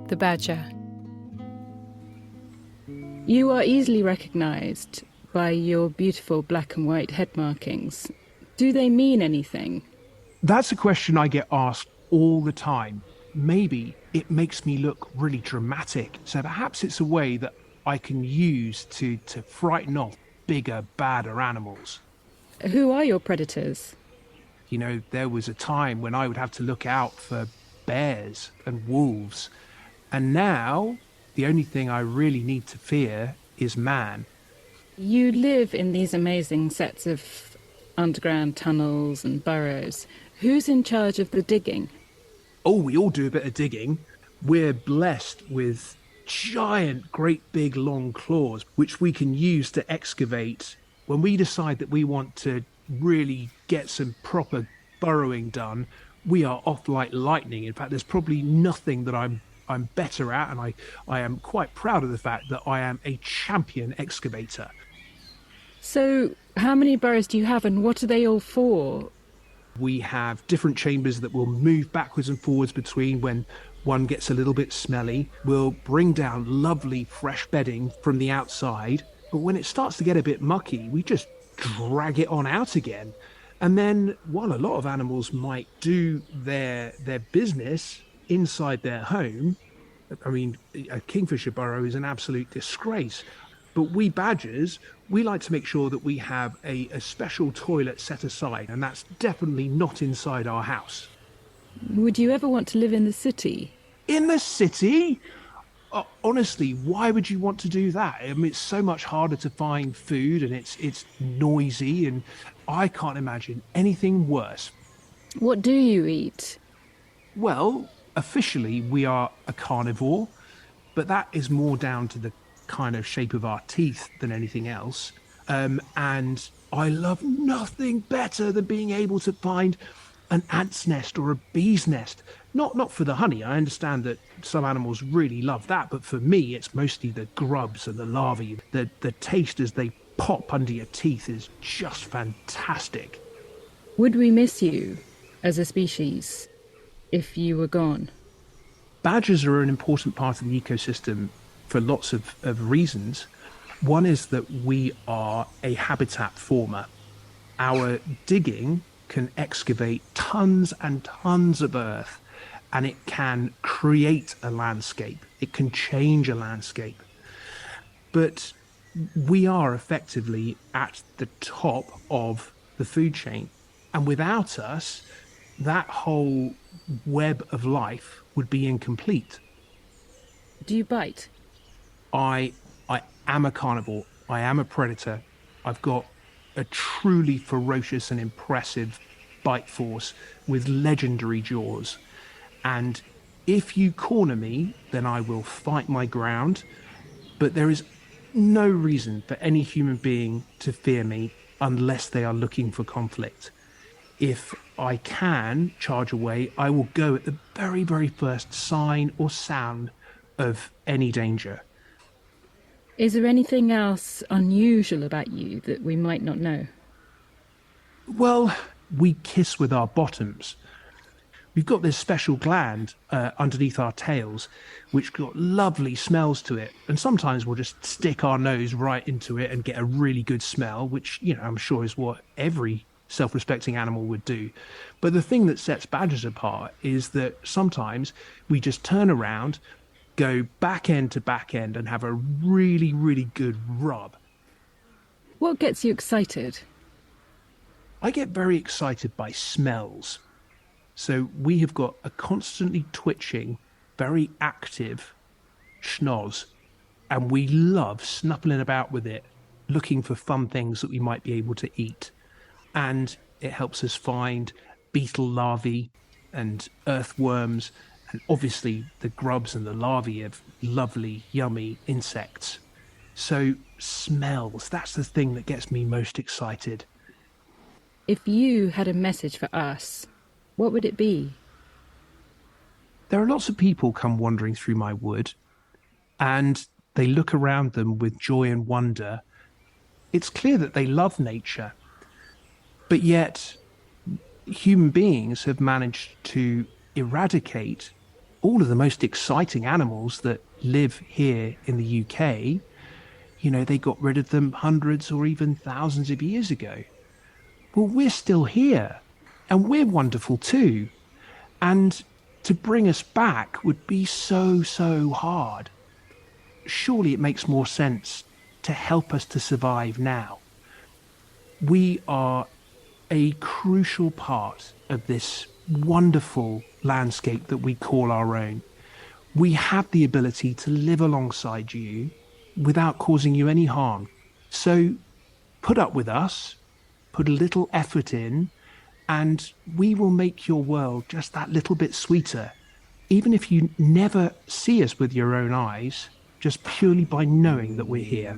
The badger. You are easily recognised by your beautiful black and white head markings. Do they mean anything? That's a question I get asked all the time. Maybe it makes me look really dramatic. So perhaps it's a way that I can use to frighten off bigger, badder animals. Who are your predators? You know, there was a time when I would have to look out for bears and wolves. And now the only thing I really need to fear is man. You live in these amazing sets of underground tunnels and burrows. Who's in charge of the digging? Oh, we all do a bit of digging. We're blessed with giant, great big long claws, which we can use to excavate when we decide that we want to really get some proper burrowing done. We are off like lightning. In fact, there's probably nothing that I'm better at, and I am quite proud of the fact that I am a champion excavator. So, how many burrows do you have, and what are they all for? We have different chambers that will move backwards and forwards between when one gets a little bit smelly. We'll bring down lovely fresh bedding from the outside, but when it starts to get a bit mucky, we just drag it on out again. And then while a lot of animals might do their business inside their home, I mean, a kingfisher burrow is an absolute disgrace. But we badgers, we like to make sure that we have a special toilet set aside, and that's definitely not inside our house. Would you ever want to live in the city? In the city? Honestly, why would you want to do that? I mean, it's so much harder to find food, and it's noisy, and I can't imagine anything worse. What do you eat? Well, officially we are a carnivore, but that is more down to the kind of shape of our teeth than anything else. And I love nothing better than being able to find an ant's nest or a bee's nest. Not for the honey. I understand that some animals really love that, but for me, it's mostly the grubs and the larvae. The taste as they pop under your teeth is just fantastic. Would we miss you as a species if you were gone? Badgers are an important part of the ecosystem for lots of reasons. One is that we are a habitat former. Our digging can excavate tons and tons of earth, and it can create a landscape. It can change a landscape. But we are effectively at the top of the food chain. And without us, that whole web of life would be incomplete. Do you bite? I am a carnivore. I am a predator. I've got a truly ferocious and impressive bite force with legendary jaws. And if you corner me, then I will fight my ground. But there is no reason for any human being to fear me unless they are looking for conflict. If I can charge away, I will go at the very, very first sign or sound of any danger. Is there anything else unusual about you that we might not know? Well, we kiss with our bottoms. We've got this special gland underneath our tails, which got lovely smells to it. And sometimes we'll just stick our nose right into it and get a really good smell, which, you know, I'm sure is what every self-respecting animal would do. But the thing that sets badgers apart is that sometimes we just turn around, go back end to back end, and have a really, really good rub. What gets you excited? I get very excited by smells. So we have got a constantly twitching, very active schnoz, and we love snuffling about with it, looking for fun things that we might be able to eat. And it helps us find beetle larvae and earthworms, and obviously the grubs and the larvae of lovely, yummy insects. So smells, that's the thing that gets me most excited. If you had a message for us, what would it be? There are lots of people come wandering through my wood, and they look around them with joy and wonder. It's clear that they love nature, but yet human beings have managed to eradicate all of the most exciting animals that live here in the UK, they got rid of them hundreds or even thousands of years ago. Well, we're still here and we're wonderful too. And to bring us back would be so, so hard. Surely it makes more sense to help us to survive now. We are a crucial part of this wonderful landscape that we call our own. We have the ability to live alongside you without causing you any harm. So put up with us, put a little effort in, and we will make your world just that little bit sweeter, even if you never see us with your own eyes, just purely by knowing that we're here.